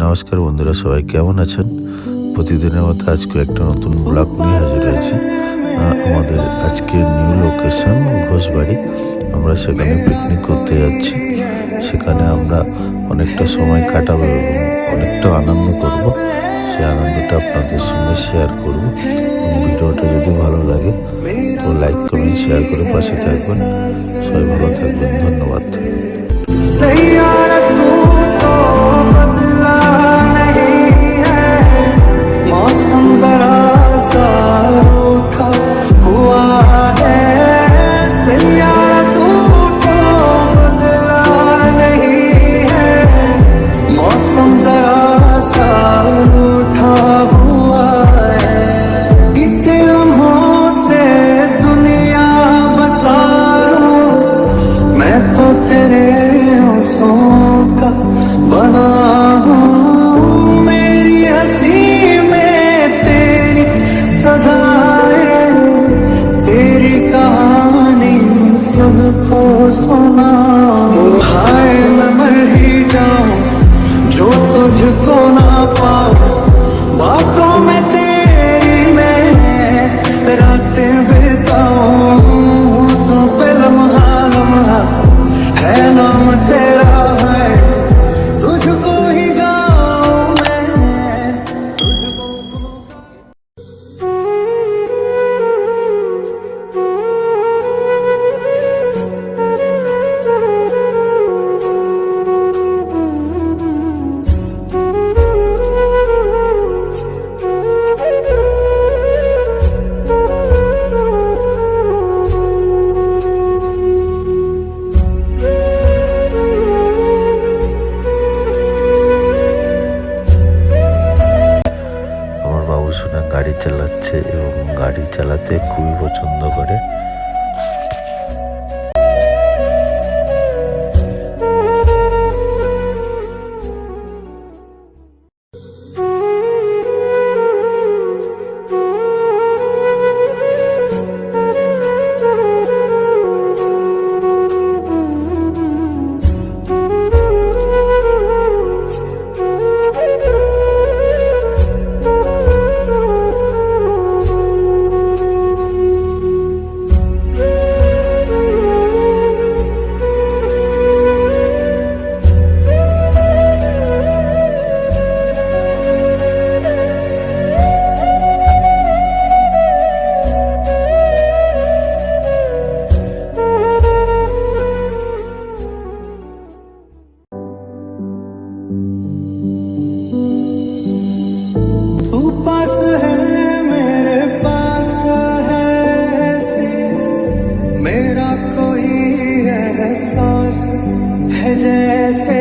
নমস্কার বন্ধুরা, সবাই কেমন আছেন? প্রতিদিনের মতো আজকে একটা নতুন ব্লগ নিয়ে হাজির হয়েছি। আমাদের আজকে নিউ লোকেশন ঘোষবাড়ি। আমরা সেখানে পিকনিক করতে যাচ্ছি। সেখানে আমরা অনেকটা সময় কাটাবো এবং অনেকটা আনন্দ করব। সেই আনন্দটা আপনাদের সঙ্গে শেয়ার করব। ভিডিওটা যদি ভালো লাগে তো লাইক কমেন্ট শেয়ার করে পাশে থাকবেন। সবাই ভালো থাকবেন, ধন্যবাদ। सुना हाय मैं मर ही जाऊं जो तुझको ना पाऊं। बातों में तेरी मैं रातें बिताऊं। तो पे लम्हा लम्हा है नाम तेरा है, तुझको ही गाऊं मैं, तुझको বাবুসোনা গাড়ি চালাচ্ছে এবং গাড়ি চালাতে খুবই পছন্দ করে। पास है मेरे पास है ऐसे मेरा कोई एहसास है जैसे